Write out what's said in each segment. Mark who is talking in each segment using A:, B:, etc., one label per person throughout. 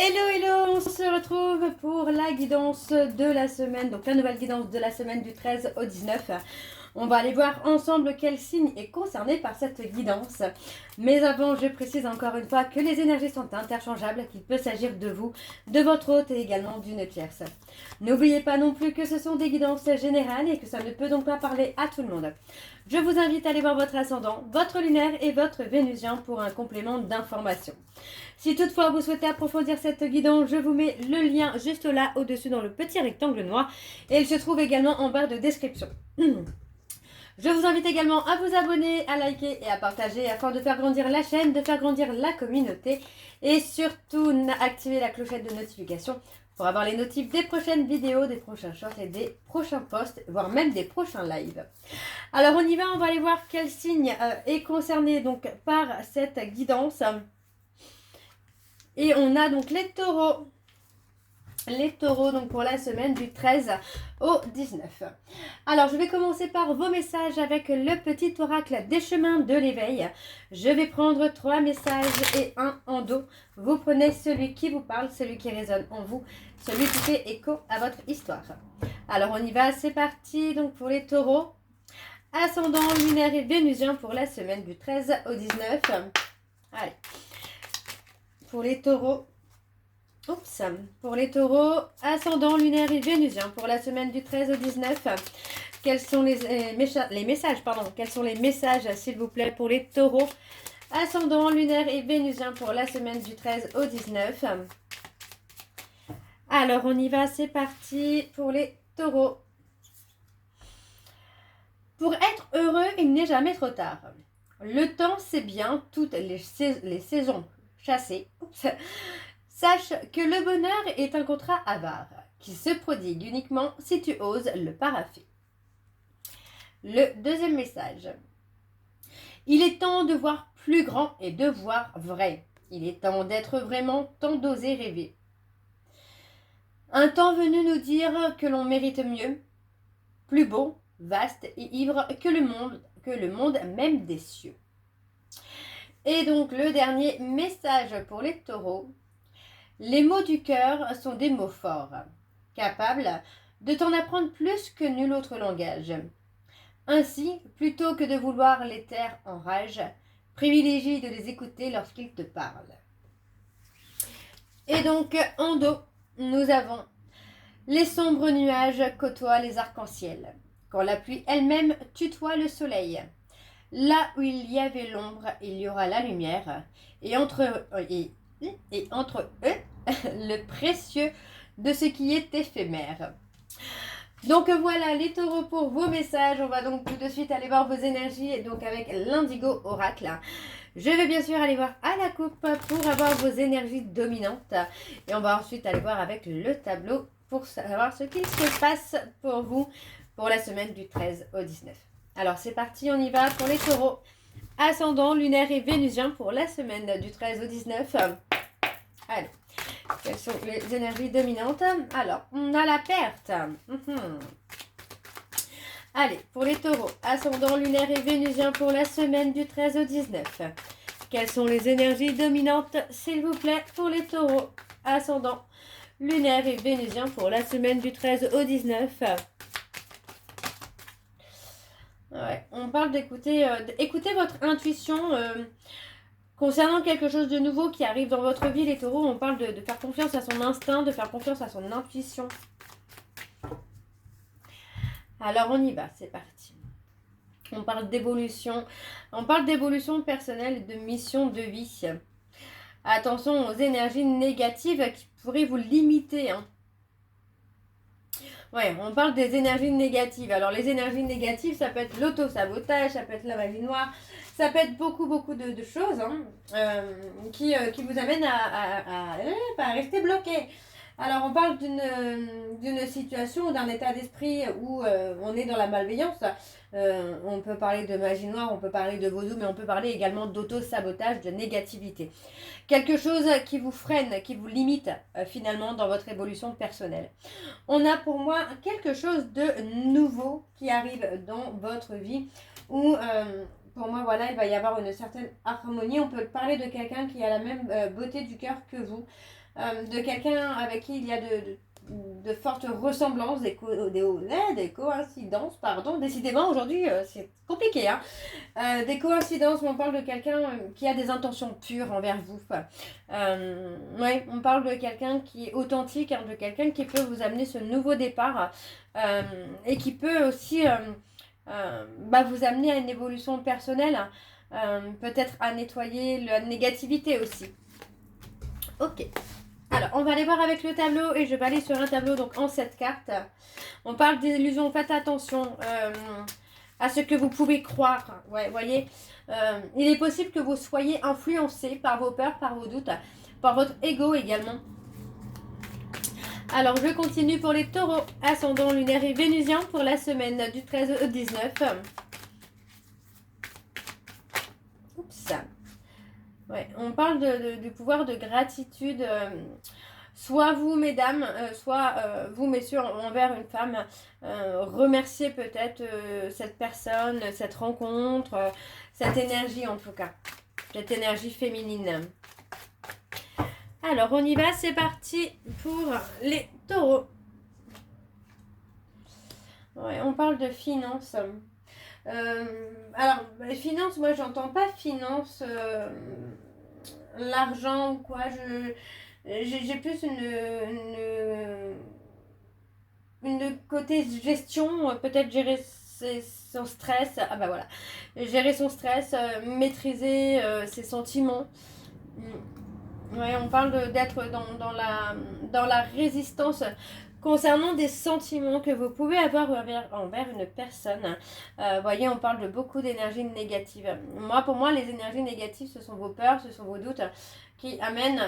A: Hello, hello, on se retrouve pour la guidance de la semaine, donc la nouvelle guidance de la semaine du 13 au 19. On va aller voir ensemble quel signe est concerné par cette guidance. Mais avant, je précise encore une fois que les énergies sont interchangeables, qu'il peut s'agir de vous, de votre hôte et également d'une tierce. N'oubliez pas non plus que ce sont des guidances générales et que ça ne peut donc pas parler à tout le monde. Je vous invite à aller voir votre ascendant, votre lunaire et votre vénusien pour un complément d'information. Si toutefois vous souhaitez approfondir cette guidance, je vous mets le lien juste là au-dessus dans le petit rectangle noir et il se trouve également en barre de description. Je vous invite également à vous abonner, à liker et à partager afin de faire grandir la chaîne, de faire grandir la communauté et surtout activer la clochette de notification pour avoir les notifs des prochaines vidéos, des prochains shorts et des prochains posts, voire même des prochains lives. Alors on y va, on va aller voir quel signe est concerné donc par cette guidance. Et on a donc les taureaux. Les taureaux donc pour la semaine du 13 au 19. Alors je vais commencer par vos messages avec le petit oracle des chemins de l'éveil. Je vais prendre 3 messages et un en dos. Vous prenez celui qui vous parle, celui qui résonne en vous, celui qui fait écho à votre histoire. Alors on y va, c'est parti donc pour les taureaux. Ascendant lunaire et vénusien pour la semaine du 13 au 19. Allez. Pour les taureaux. Oups. Pour les taureaux, ascendant lunaire et vénusien pour la semaine du 13 au 19. Quels sont les messages, quels sont les messages, s'il vous plaît, pour les taureaux, ascendant lunaire et vénusien pour la semaine du 13 au 19. Alors, on y va, c'est parti pour les taureaux. Pour être heureux, il n'est jamais trop tard. Le temps, c'est bien, toutes les saisons chassées. Oups. Sache que le bonheur est un contrat avare qui se prodigue uniquement si tu oses le paraffer. Le deuxième message. Il est temps de voir plus grand et de voir vrai. Il est temps d'être vraiment, temps d'oser rêver. Un temps venu nous dire que l'on mérite mieux, plus beau, vaste et ivre que le monde même des cieux. Et donc le dernier message pour les taureaux. Les mots du cœur sont des mots forts, capables de t'en apprendre plus que nul autre langage. Ainsi, plutôt que de vouloir les taire en rage, privilégie de les écouter lorsqu'ils te parlent. Et donc, en dos, nous avons les sombres nuages côtoient les arcs-en-ciel, quand la pluie elle-même tutoie le soleil. Là où il y avait l'ombre, il y aura la lumière, et entre eux, le précieux de ce qui est éphémère. Donc voilà les taureaux pour vos messages. On va donc tout de suite aller voir vos énergies, et donc avec l'indigo oracle. Je vais bien sûr aller voir à la coupe pour avoir vos énergies dominantes. Et on va ensuite aller voir avec le tableau pour savoir ce qu'il se passe pour vous pour la semaine du 13 au 19. Alors c'est parti, on y va pour les taureaux. Ascendant, lunaire et vénusien pour la semaine du 13 au 19. Allez, quelles sont les énergies dominantes? Alors, on a la perte. Allez, pour les taureaux, ascendant, lunaire et vénusien pour la semaine du 13 au 19. Quelles sont les énergies dominantes, s'il vous plaît, pour les taureaux, ascendant, lunaire et vénusien pour la semaine du 13 au 19. Ouais, on parle d'écouter votre intuition concernant quelque chose de nouveau qui arrive dans votre vie, les taureaux. On parle de faire confiance à son instinct, de faire confiance à son intuition. Alors on y va, c'est parti. On parle d'évolution personnelle et de mission de vie. Attention aux énergies négatives qui pourraient vous limiter, hein. Ouais, on parle des énergies négatives. Alors les énergies négatives, ça peut être l'auto-sabotage, ça peut être la magie noire, ça peut être beaucoup de choses, hein, qui vous amènent à rester bloqué. Alors on parle d'une situation, d'un état d'esprit où on est dans la malveillance. On peut parler de magie noire, on peut parler de vaudou, mais on peut parler également d'auto-sabotage, de négativité. Quelque chose qui vous freine, qui vous limite finalement dans votre évolution personnelle. On a pour moi quelque chose de nouveau qui arrive dans votre vie où pour moi voilà, il va y avoir une certaine harmonie. On peut parler de quelqu'un qui a la même beauté du cœur que vous. de quelqu'un avec qui il y a de fortes ressemblances, des coïncidences, pardon. Décidément, aujourd'hui, c'est compliqué, hein. Des coïncidences où on parle de quelqu'un qui a des intentions pures envers vous. Ouais, on parle de quelqu'un qui est authentique, hein, de quelqu'un qui peut vous amener ce nouveau départ et qui peut aussi vous amener à une évolution personnelle, peut-être à nettoyer la négativité aussi. Ok. Alors, on va aller voir avec le tableau et je vais aller sur un tableau donc en 7 cartes. On parle des illusions. Faites attention à ce que vous pouvez croire. Ouais, voyez, il est possible que vous soyez influencé par vos peurs, par vos doutes, par votre ego également. Alors, je continue pour les taureaux, ascendant lunaire et vénusien pour la semaine du 13 au 19. Oups. Ouais, on parle du pouvoir de gratitude, soit vous, mesdames, soit vous, messieurs, envers une femme. Remerciez peut-être cette personne, cette rencontre, cette énergie en tout cas, cette énergie féminine. Alors, on y va, c'est parti pour les taureaux. Ouais, on parle de finances. Alors, les finances, moi, j'entends pas finance, l'argent ou quoi. J'ai plus une côté gestion, peut-être gérer son stress. Ah bah voilà, gérer son stress, maîtriser ses sentiments. Ouais, on parle d'être dans la résistance concernant des sentiments que vous pouvez avoir envers une personne. Voyez, on parle de beaucoup d'énergie négative. Pour moi, les énergies négatives, ce sont vos peurs, ce sont vos doutes qui amènent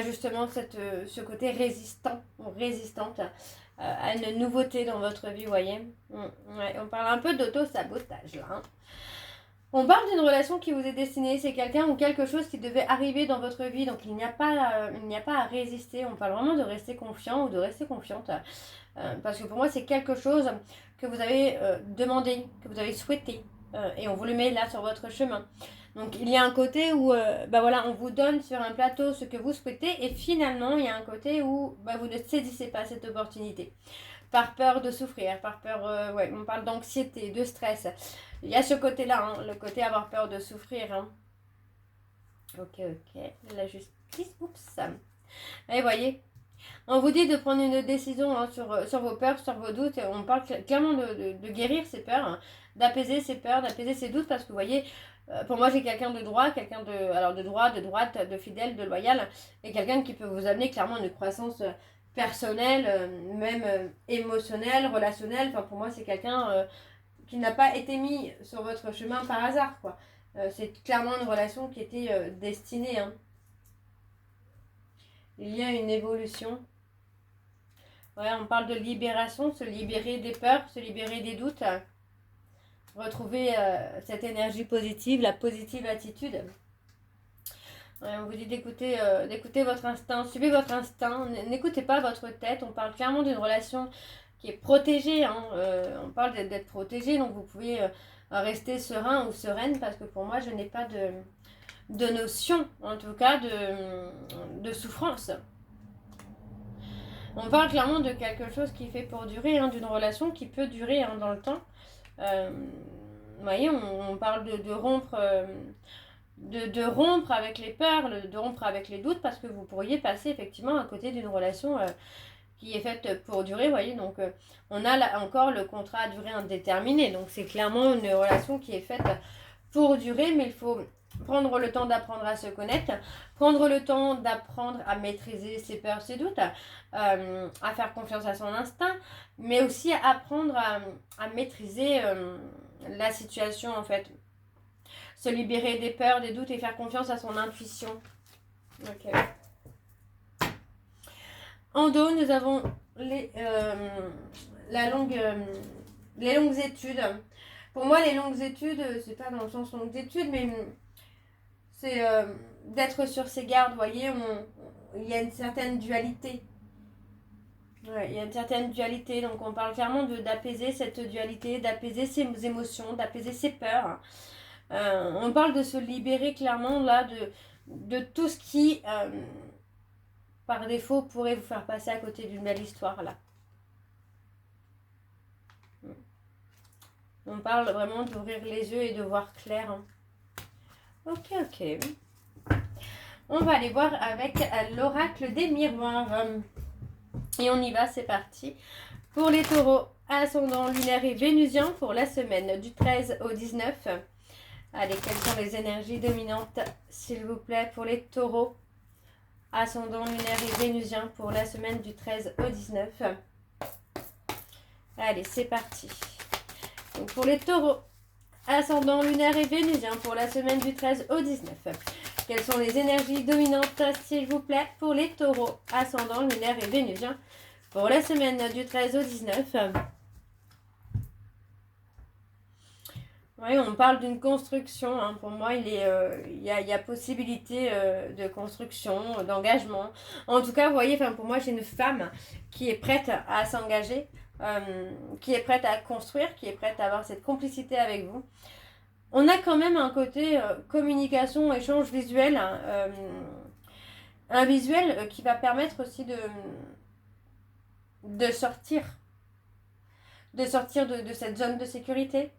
A: justement ce côté résistant ou résistante à une nouveauté dans votre vie, voyez. Ouais, on parle un peu d'auto-sabotage là. Hein. On parle d'une relation qui vous est destinée, c'est quelqu'un ou quelque chose qui devait arriver dans votre vie, donc il n'y a pas à résister. On parle vraiment de rester confiant ou de rester confiante, parce que pour moi c'est quelque chose que vous avez demandé, que vous avez souhaité, et on vous le met là sur votre chemin. Donc il y a un côté où on vous donne sur un plateau ce que vous souhaitez, et finalement il y a un côté où vous ne saisissez pas cette opportunité. Par peur de souffrir, par peur, on parle d'anxiété, de stress. Il y a ce côté-là, hein, le côté avoir peur de souffrir. Hein. Ok, la justice, oups. Et voyez, on vous dit de prendre une décision hein, sur vos peurs, sur vos doutes. On parle clairement de guérir ces peurs, hein, d'apaiser ces peurs, d'apaiser ces doutes. Parce que vous voyez, pour moi j'ai quelqu'un de droit, de droite, de fidèle, de loyal. Et quelqu'un qui peut vous amener clairement une croissance personnelle, même émotionnelle, relationnelle. Enfin, pour moi c'est quelqu'un qui n'a pas été mis sur votre chemin par hasard, quoi. C'est clairement une relation qui était destinée. Hein. Il y a une évolution. Ouais, on parle de libération, se libérer des peurs, se libérer des doutes. Retrouver cette énergie positive, la positive attitude. Ouais, on vous dit d'écouter votre instinct, suivez votre instinct, n'écoutez pas votre tête. On parle clairement d'une relation qui est protégée. Hein. On parle d'être protégé, donc vous pouvez rester serein ou sereine, parce que pour moi, je n'ai pas de notion, en tout cas, de souffrance. On parle clairement de quelque chose qui fait pour durer, hein, d'une relation qui peut durer hein, dans le temps. Vous voyez, on parle de rompre... de rompre avec les peurs, de rompre avec les doutes, parce que vous pourriez passer effectivement à côté d'une relation qui est faite pour durer, vous voyez, donc on a là encore le contrat à durée indéterminée, donc c'est clairement une relation qui est faite pour durer, mais il faut prendre le temps d'apprendre à se connaître, prendre le temps d'apprendre à maîtriser ses peurs, ses doutes, à faire confiance à son instinct, mais aussi apprendre à maîtriser la situation en fait. Se libérer des peurs, des doutes et faire confiance à son intuition. Ok. En dos, nous avons les longues études. Pour moi, les longues études, c'est pas dans le sens longues études, mais c'est d'être sur ses gardes. Vous voyez, il y a une certaine dualité. Ouais, il y a une certaine dualité, donc on parle clairement d'apaiser cette dualité, d'apaiser ses émotions, d'apaiser ses peurs. On parle de se libérer clairement là de tout ce qui par défaut, pourrait vous faire passer à côté d'une belle histoire là. On parle vraiment d'ouvrir les yeux et de voir clair. Hein. Ok, ok. On va aller voir avec l'oracle des miroirs. Et on y va, c'est parti. Pour les taureaux, ascendant lunaire et vénusien pour la semaine du 13 au 19. Allez, quelles sont les énergies dominantes, s'il vous plaît, pour les taureaux, ascendant lunaire et vénusien pour la semaine du 13 au 19. Allez, c'est parti. Donc pour les taureaux, ascendant lunaire et vénusien pour la semaine du 13 au 19. Quelles sont les énergies dominantes, s'il vous plaît, pour les taureaux, ascendant lunaire et vénusien pour la semaine du 13 au 19. Oui, on parle d'une construction. Hein. Pour moi, il y a possibilité de construction, d'engagement. En tout cas, vous voyez, pour moi, j'ai une femme qui est prête à s'engager, qui est prête à construire, qui est prête à avoir cette complicité avec vous. On a quand même un côté communication, échange visuel, un visuel qui va permettre aussi de sortir de cette zone de sécurité.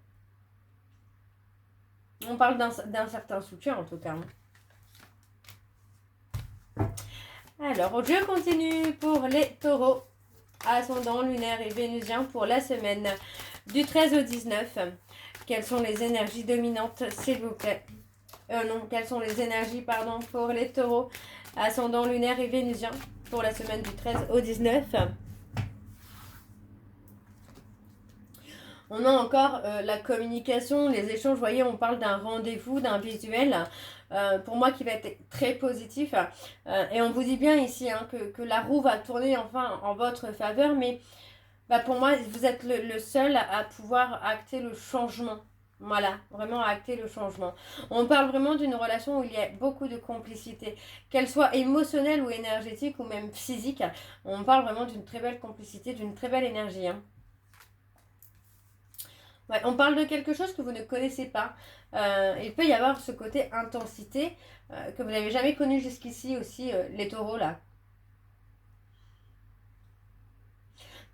A: On parle d'un certain soutien en tout cas. Alors, je continue pour les taureaux, ascendant lunaire et vénusien pour la semaine du 13 au 19. Quelles sont les énergies dominantes, s'il vous plaît? Quelles sont les énergies, pour les taureaux, ascendant lunaire et vénusien pour la semaine du 13 au 19. On a encore la communication, les échanges. Vous voyez, on parle d'un rendez-vous, d'un visuel, pour moi qui va être très positif. Et on vous dit bien ici que la roue va tourner enfin en votre faveur. Mais pour moi, vous êtes le seul à pouvoir acter le changement. Voilà, vraiment acter le changement. On parle vraiment d'une relation où il y a beaucoup de complicité, qu'elle soit émotionnelle ou énergétique ou même physique. On parle vraiment d'une très belle complicité, d'une très belle énergie. Hein. Ouais, on parle de quelque chose que vous ne connaissez pas. Il peut y avoir ce côté intensité que vous n'avez jamais connu jusqu'ici aussi, les taureaux là.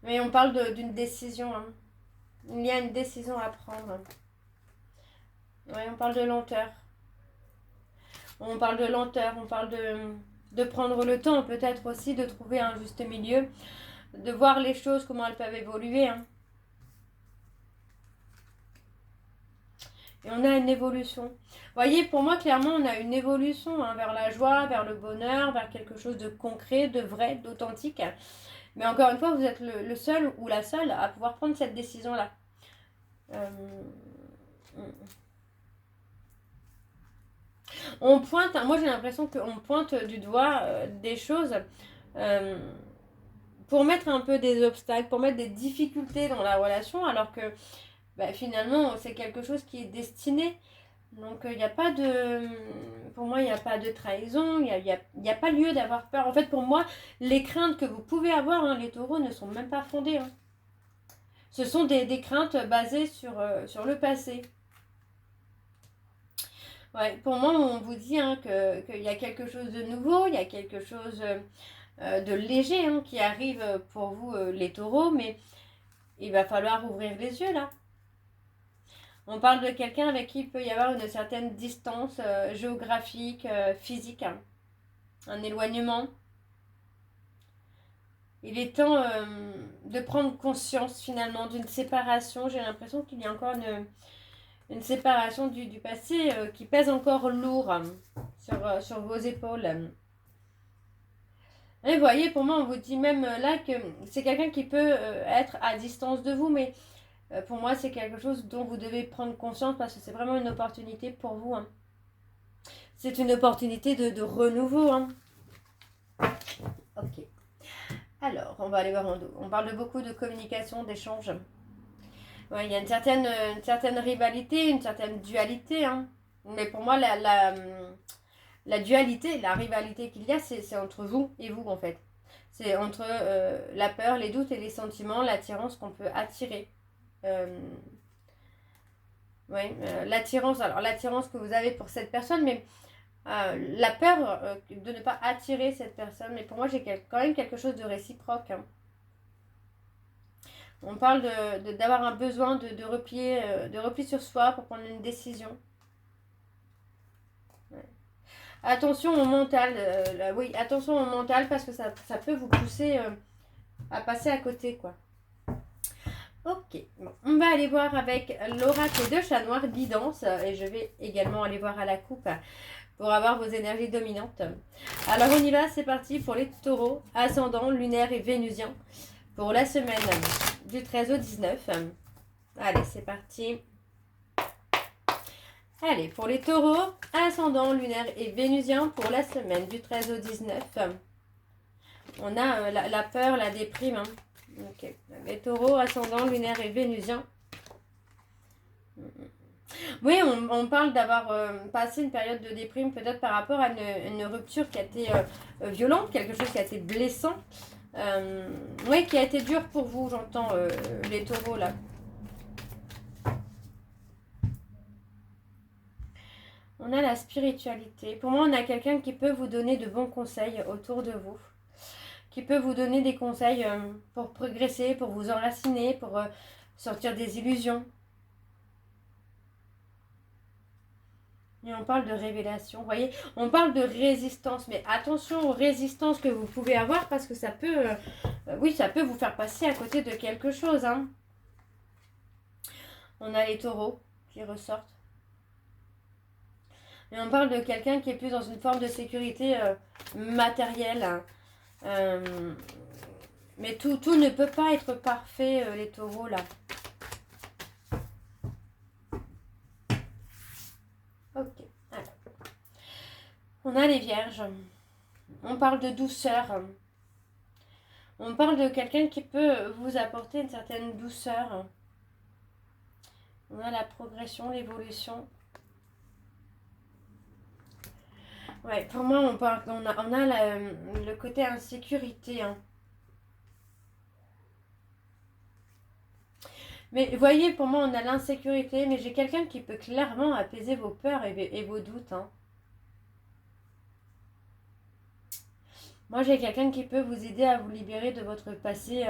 A: Mais on parle d'une décision. Hein. Il y a une décision à prendre. Ouais, on parle de lenteur. On parle de lenteur, on parle de prendre le temps peut-être aussi, de trouver un juste milieu, de voir les choses, comment elles peuvent évoluer. Hein. Et on a une évolution. Vous voyez, pour moi, clairement, on a une évolution vers la joie, vers le bonheur, vers quelque chose de concret, de vrai, d'authentique. Mais encore une fois, vous êtes le seul ou la seule à pouvoir prendre cette décision-là. On pointe, moi j'ai l'impression qu'on pointe du doigt des choses pour mettre un peu des obstacles, pour mettre des difficultés dans la relation, alors que finalement c'est quelque chose qui est destiné. Donc il n'y a pas de... Pour moi il n'y a pas de trahison, il n'y a pas lieu d'avoir peur. En fait pour moi les craintes que vous pouvez avoir, les taureaux, ne sont même pas fondées. Ce sont des craintes basées sur le passé. Ouais, pour moi on vous dit qu'il y a quelque chose de nouveau, il y a quelque chose de léger qui arrive pour vous les taureaux, mais il va falloir ouvrir les yeux là. On parle de quelqu'un avec qui il peut y avoir une certaine distance géographique, physique, un éloignement. Il est temps de prendre conscience finalement d'une séparation. J'ai l'impression qu'il y a encore une séparation du passé qui pèse encore lourd sur vos épaules. Et vous voyez, pour moi, on vous dit même là que c'est quelqu'un qui peut être à distance de vous, mais pour moi, c'est quelque chose dont vous devez prendre conscience parce que c'est vraiment une opportunité pour vous. Hein. C'est une opportunité de renouveau. Hein. Ok. Alors, on va aller voir en dos. On parle beaucoup de communication, d'échange. Ouais, il y a une certaine rivalité, une certaine dualité. Hein. Mais pour moi, la dualité, la rivalité qu'il y a, c'est entre vous et vous en fait. C'est entre la peur, les doutes et les sentiments, l'attirance qu'on peut attirer. L'attirance, alors l'attirance que vous avez pour cette personne, mais la peur de ne pas attirer cette personne. Mais pour moi, j'ai quand même quelque chose de réciproque. Hein. On parle d'avoir un besoin de repli sur soi pour prendre une décision. Ouais. Attention au mental. Oui, attention au mental parce que ça peut vous pousser à passer à côté, quoi. Ok, bon, on va aller voir avec l'oracle de chat noir guidance et je vais également aller voir à la coupe pour avoir vos énergies dominantes. Alors on y va, c'est parti pour les taureaux, ascendant, lunaire et vénusien pour la semaine du 13 au 19. Allez, c'est parti. Allez, pour les taureaux, ascendant, lunaire et vénusien pour la semaine du 13 au 19. On a la peur, la déprime. Hein. Ok, les taureaux, ascendant, lunaire et vénusien. Oui, on parle d'avoir passé une période de déprime peut-être par rapport à une rupture qui a été violente, quelque chose qui a été blessant. Oui, qui a été dur pour vous, j'entends les taureaux là. On a la spiritualité. Pour moi, on a quelqu'un qui peut vous donner de bons conseils autour de vous. Qui peut vous donner des conseils pour progresser, pour vous enraciner, pour sortir des illusions. Et on parle de révélation, vous voyez, on parle de résistance, mais attention aux résistances que vous pouvez avoir parce que ça peut, oui, ça peut vous faire passer à côté de quelque chose. Hein. On a les taureaux qui ressortent. Et on parle de quelqu'un qui est plus dans une forme de sécurité matérielle. Hein. Mais tout ne peut pas être parfait, les taureaux, là. Ok, alors. On a les vierges. On parle de douceur. On parle de quelqu'un qui peut vous apporter une certaine douceur. On a la progression, l'évolution. Ouais, pour moi, on a le côté insécurité. Hein. Mais vous voyez, pour moi, on a l'insécurité, mais j'ai quelqu'un qui peut clairement apaiser vos peurs et vos doutes. Hein. Moi, j'ai quelqu'un qui peut vous aider à vous libérer de votre passé,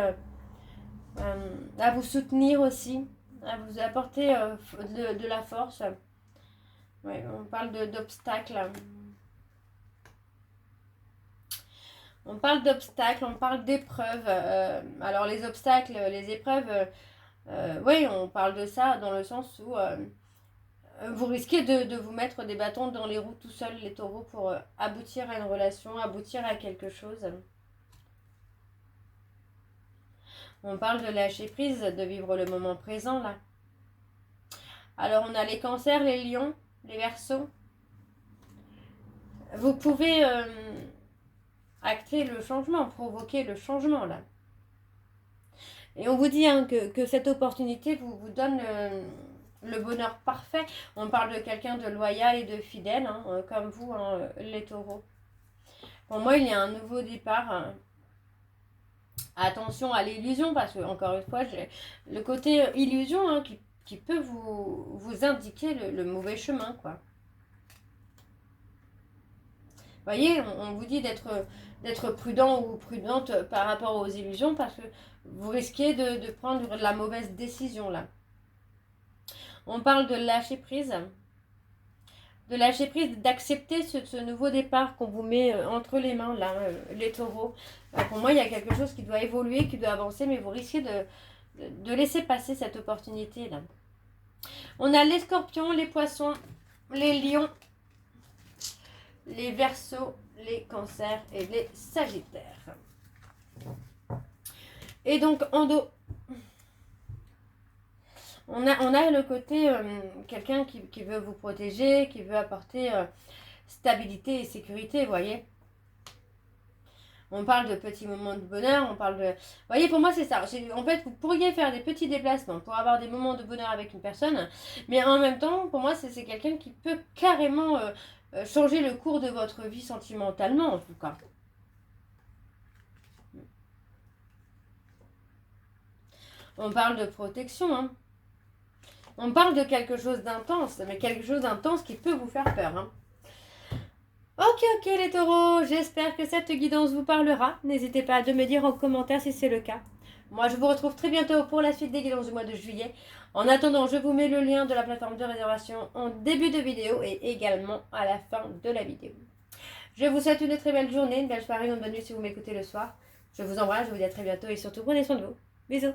A: à vous soutenir aussi, à vous apporter de la force. Ouais, on parle d'obstacles. On parle d'obstacles, on parle d'épreuves. Alors les obstacles, les épreuves, oui, on parle de ça dans le sens où vous risquez de vous mettre des bâtons dans les roues tout seul, les taureaux, pour aboutir à une relation, aboutir à quelque chose. On parle de lâcher prise, de vivre le moment présent, là. Alors, on a les cancers, les lions, les verseaux. Vous pouvez acter le changement, provoquer le changement, là. Et on vous dit hein, que cette opportunité vous donne le bonheur parfait. On parle de quelqu'un de loyal et de fidèle, hein, comme vous, hein, les taureaux. Pour moi, il y a un nouveau départ. Hein. Attention à l'illusion, parce que, encore une fois, j'ai le côté illusion hein, qui peut vous indiquer le mauvais chemin, quoi. Vous voyez, on vous dit d'être prudent ou prudente par rapport aux illusions, parce que vous risquez de prendre la mauvaise décision, là. On parle de lâcher prise. De lâcher prise, d'accepter ce nouveau départ qu'on vous met entre les mains, là, les taureaux. Pour moi, il y a quelque chose qui doit évoluer, qui doit avancer, mais vous risquez de laisser passer cette opportunité, là. On a les scorpions, les poissons, les lions, les verseaux, les cancers et les sagittaires. Et donc, en dos, on a le côté quelqu'un qui veut vous protéger, qui veut apporter stabilité et sécurité, vous voyez. On parle de petits moments de bonheur, on parle de... Vous voyez, pour moi, c'est ça. En fait, vous pourriez faire des petits déplacements pour avoir des moments de bonheur avec une personne, mais en même temps, pour moi, c'est quelqu'un qui peut carrément changer le cours de votre vie sentimentalement, en tout cas. On parle de protection, hein. On parle de quelque chose d'intense, mais quelque chose d'intense qui peut vous faire peur. Hein. Ok les taureaux, j'espère que cette guidance vous parlera. N'hésitez pas à me dire en commentaire si c'est le cas. Moi, je vous retrouve très bientôt pour la suite des guidances du mois de juillet. En attendant, je vous mets le lien de la plateforme de réservation en début de vidéo et également à la fin de la vidéo. Je vous souhaite une très belle journée, une belle soirée, une bonne nuit si vous m'écoutez le soir. Je vous embrasse, je vous dis à très bientôt et surtout prenez soin de vous. Bisous.